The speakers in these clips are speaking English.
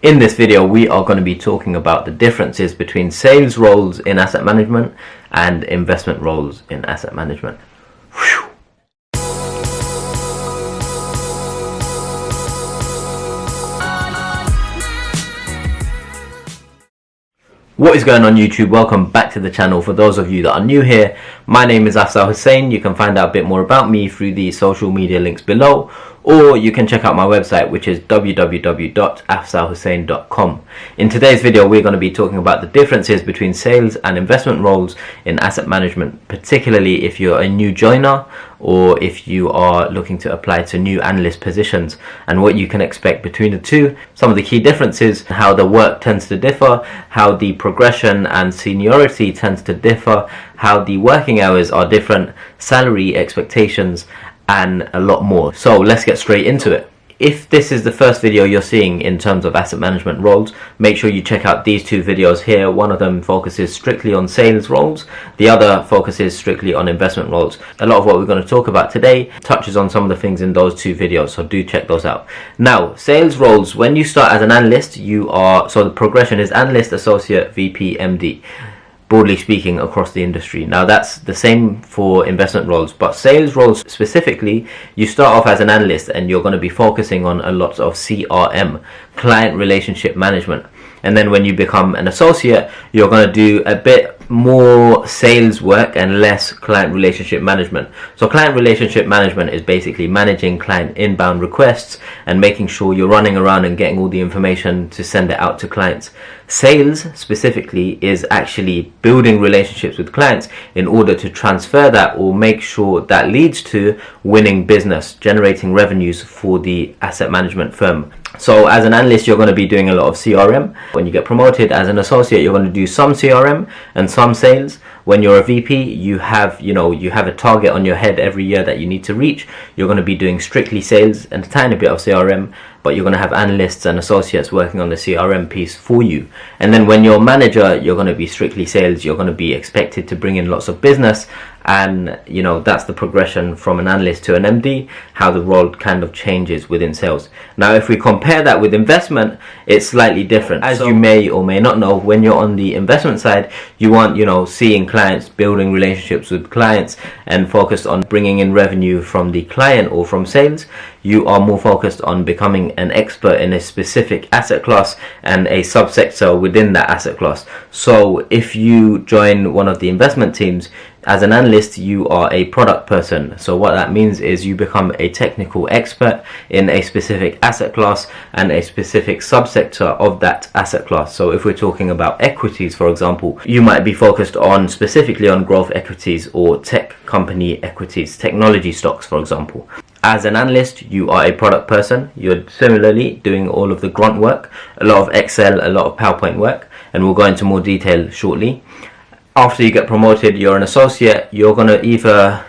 In this video, we are going to be talking about the differences between sales roles in asset management and investment roles in asset management. Whew. What is going on YouTube? Welcome back to the channel. For those of you that are new here, my name is Afzal Hussain. You can find out a bit more about me through the social media links below, or you can check out my website, which is www.afzalhussain.com. In today's video, we're going to be talking about the differences between sales and investment roles in asset management, particularly if you're a new joiner or if you are looking to apply to new analyst positions, and what you can expect between the two, some of the key differences, how the work tends to differ, how the progression and seniority tends to differ, how the working hours are different, salary expectations, and a lot more. So let's get straight into it. If this is the first video you're seeing in terms of asset management roles, make sure you check out these two videos here. One of them focuses strictly on sales roles, the other focuses strictly on investment roles. A lot of what we're going to talk about today touches on some of the things in those two videos, so do check those out. Now, sales roles, when you start as an analyst, so the progression is analyst, associate, VP, MD. Broadly speaking, across the industry. Now that's the same for investment roles, but sales roles specifically, you start off as an analyst and you're going to be focusing on a lot of CRM, client relationship management, and then when you become an associate, you're going to do a bit more sales work and less client relationship management. So client relationship management is basically managing client inbound requests and making sure you're running around and getting all the information to send it out to clients. Sales specifically is actually building relationships with clients in order to transfer that or make sure that leads to winning business, generating revenues for the asset management firm. So as an analyst, you're going to be doing a lot of CRM. When you get promoted as an associate, you're going to do some CRM and some sales. When you're a VP, you have a target on your head every year that you need to reach. You're going to be doing strictly sales and a tiny bit of CRM, but you're going to have analysts and associates working on the CRM piece for you. And then when you're a manager, you're going to be strictly sales. You're going to be expected to bring in lots of business, and that's the progression from an analyst to an MD, how the role kind of changes within sales. Now if we compare that with investment, it's slightly different. As you may or may not know, when you're on the investment side, you want seeing clients, building relationships with clients, and focused on bringing in revenue from the client or from sales. You are more focused on becoming an expert in a specific asset class and a subsector within that asset class. So if you join one of the investment teams, as an analyst, you are a product person. So what that means is you become a technical expert in a specific asset class and a specific subsector of that asset class. So if we're talking about equities, for example, you might be focused specifically on growth equities or tech company equities, technology stocks, for example. As an analyst, you are a product person. You're similarly doing all of the grunt work, a lot of Excel, a lot of PowerPoint work, and we'll go into more detail shortly. After you get promoted, you're an associate. You're going to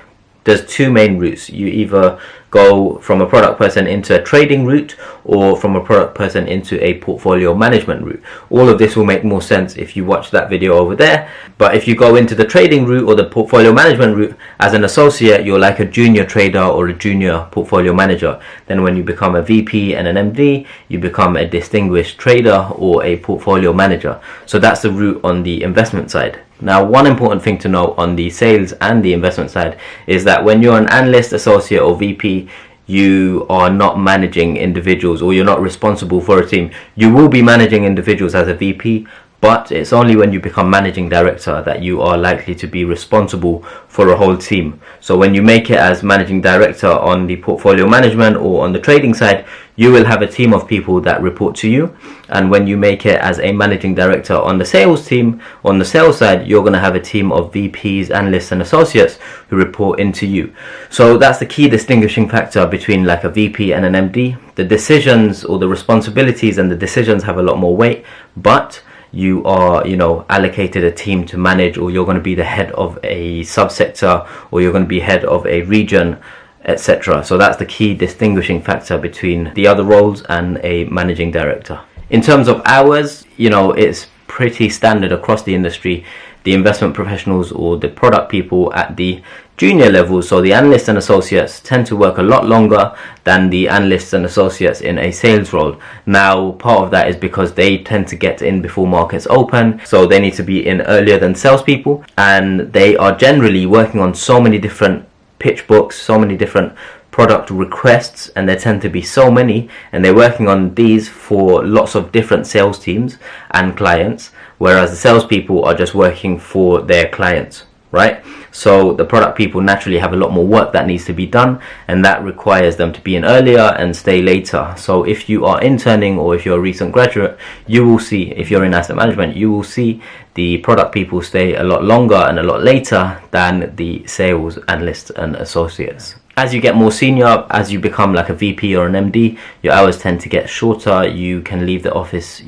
there's two main routes. You either go from a product person into a trading route or from a product person into a portfolio management route. All of this will make more sense if you watch that video over there. But if you go into the trading route or the portfolio management route as an associate, you're like a junior trader or a junior portfolio manager. Then when you become a VP and an MD, you become a distinguished trader or a portfolio manager. So that's the route on the investment side. Now, one important thing to note on the sales and the investment side is that when you're an analyst, associate, or VP, you are not managing individuals, or you're not responsible for a team. You will be managing individuals as a VP, but it's only when you become managing director that you are likely to be responsible for a whole team. So when you make it as managing director on the portfolio management or on the trading side, you will have a team of people that report to you. And when you make it as a managing director on the sales team, on the sales side, you're going to have a team of VPs, analysts, and associates who report into you. So that's the key distinguishing factor between like a VP and an MD. The decisions or the responsibilities and the decisions have a lot more weight, but you are allocated a team to manage, or you're going to be the head of a subsector, or you're going to be head of a region, etc. So that's the key distinguishing factor between the other roles and a managing director. In terms of hours, it's pretty standard across the industry. The investment professionals or the product people at the junior levels, so the analysts and associates, tend to work a lot longer than the analysts and associates in a sales role. Now, part of that is because they tend to get in before markets open, so they need to be in earlier than salespeople, and they are generally working on so many different pitch books, so many different product requests, and there tend to be so many, and they're working on these for lots of different sales teams and clients, whereas the salespeople are just working for their clients, right? So the product people naturally have a lot more work that needs to be done, and that requires them to be in earlier and stay later. So if you are interning, or if you're a recent graduate, you will see, if you're in asset management, you will see the product people stay a lot longer and a lot later than the sales analysts and associates. As you get more senior, as you become like a VP or an MD, your hours tend to get shorter. You can leave the office,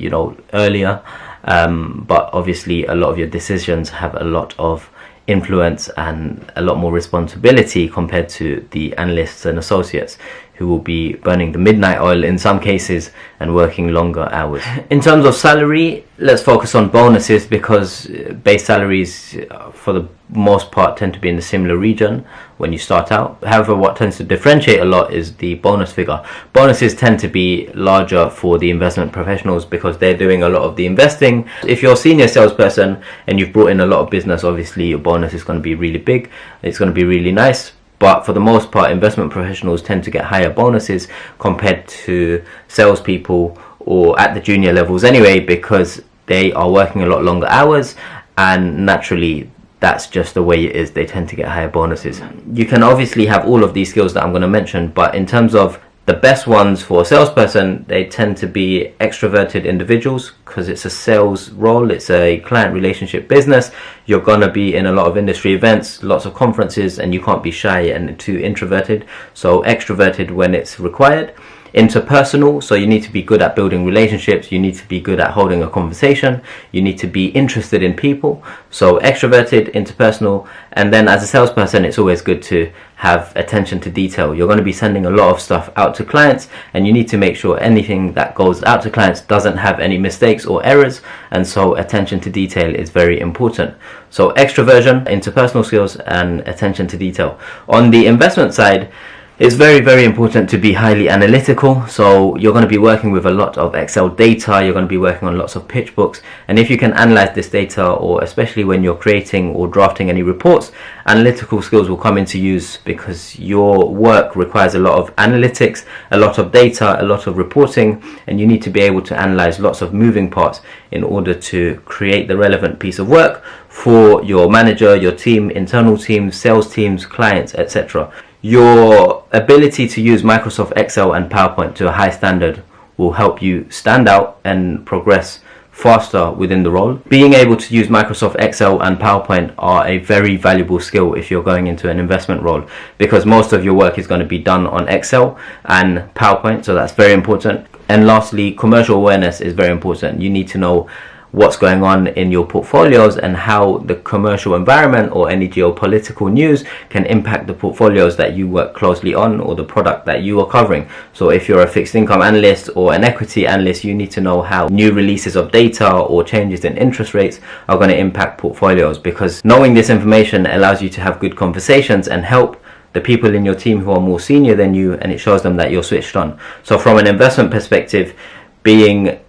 earlier, but obviously a lot of your decisions have a lot of influence and a lot more responsibility compared to the analysts and associates, who will be burning the midnight oil in some cases and working longer hours. In terms of salary, let's focus on bonuses, because base salaries for the most part tend to be in a similar region when you start out. However, what tends to differentiate a lot is the bonus figure. Bonuses tend to be larger for the investment professionals because they're doing a lot of the investing. If you're a senior salesperson and you've brought in a lot of business, obviously your bonus is going to be really big. It's going to be really nice. But for the most part, investment professionals tend to get higher bonuses compared to salespeople, or at the junior levels anyway, because they are working a lot longer hours, and naturally that's just the way it is. They tend to get higher bonuses. You can obviously have all of these skills that I'm going to mention, but in terms of the best ones for a salesperson, they tend to be extroverted individuals, because it's a sales role, it's a client relationship business. You're going to be in a lot of industry events, lots of conferences, and you can't be shy and too introverted. So extroverted when it's required. Interpersonal, so you need to be good at building relationships, you need to be good at holding a conversation, you need to be interested in people. So extroverted, interpersonal. And then as a salesperson, it's always good to have attention to detail. You're going to be sending a lot of stuff out to clients, and you need to make sure anything that goes out to clients doesn't have any mistakes or errors, and so attention to detail is very important. So extroversion, interpersonal skills, and attention to detail. On the investment side, it's very, very important to be highly analytical. So you're going to be working with a lot of Excel data, you're going to be working on lots of pitch books, and if you can analyze this data, or especially when you're creating or drafting any reports, analytical skills will come into use, because your work requires a lot of analytics, a lot of data, a lot of reporting, and you need to be able to analyze lots of moving parts in order to create the relevant piece of work for your manager, your team, internal teams, sales teams, clients, etc. Your ability to use Microsoft Excel and PowerPoint to a high standard will help you stand out and progress faster within the role. Being able to use Microsoft Excel and PowerPoint are a very valuable skill if you're going into an investment role, because most of your work is going to be done on Excel and PowerPoint, so that's very important. And lastly, commercial awareness is very important. You need to know what's going on in your portfolios and how the commercial environment or any geopolitical news can impact the portfolios that you work closely on, or the product that you are covering. So if you're a fixed income analyst or an equity analyst, you need to know how new releases of data or changes in interest rates are going to impact portfolios, because knowing this information allows you to have good conversations and help the people in your team who are more senior than you, and it shows them that you're switched on. So from an investment perspective, being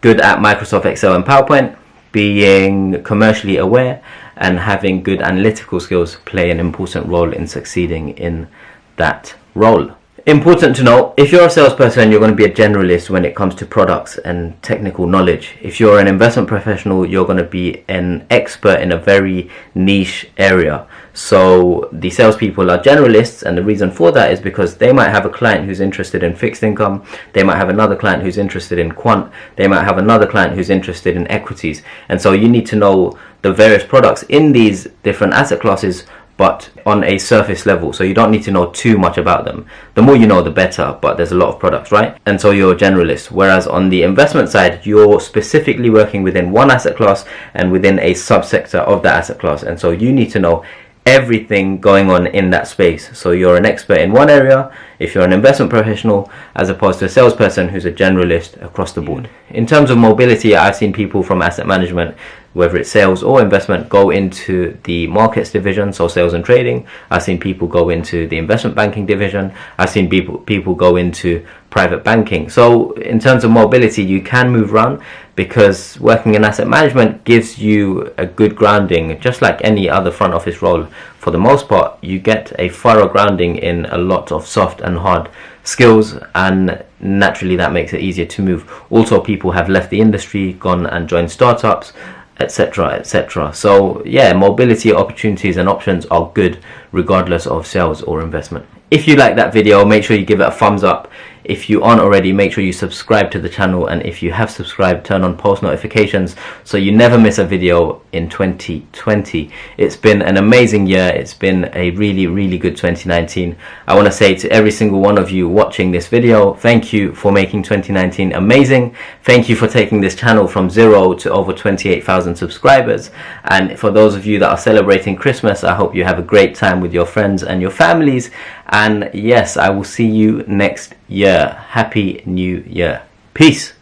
good at Microsoft Excel and PowerPoint, being commercially aware, and having good analytical skills play an important role in succeeding in that role. Important to know, if you're a salesperson, you're going to be a generalist when it comes to products and technical knowledge. If you're an investment professional, you're going to be an expert in a very niche area. So the salespeople are generalists, and the reason for that is because they might have a client who's interested in fixed income, they might have another client who's interested in quant, they might have another client who's interested in equities, and so you need to know the various products in these different asset classes, but on a surface level. So you don't need to know too much about them. The more you know, the better, but there's a lot of products, right? And so you're a generalist. Whereas on the investment side, you're specifically working within one asset class and within a subsector of that asset class, and so you need to know everything going on in that space. So you're an expert in one area. if you're an investment professional, as opposed to a salesperson who's a generalist across the board. In terms of mobility, I've seen people from asset management, whether it's sales or investment, go into the markets division, so sales and trading. I've seen people go into the investment banking division. I've seen people go into private banking. So in terms of mobility, you can move around, because working in asset management gives you a good grounding. Just like any other front office role, for the most part, you get a thorough grounding in a lot of soft and hard skills, and naturally that makes it easier to move. Also, people have left the industry, gone and joined startups, etc, etc. So yeah, mobility opportunities and options are good regardless of sales or investment. If you like that video, make sure you give it a thumbs up. If you aren't already, make sure you subscribe to the channel, and if you have subscribed, turn on post notifications so you never miss a video in 2020. It's been an amazing year. It's been a really good 2019. I want to say to every single one of you watching this video, thank you for making 2019 amazing. Thank you for taking this channel from 0 to over 28,000 subscribers. And for those of you that are celebrating Christmas, I hope you have a great time with your friends and your families. And yes, I will see you next year. Happy New Year. Peace.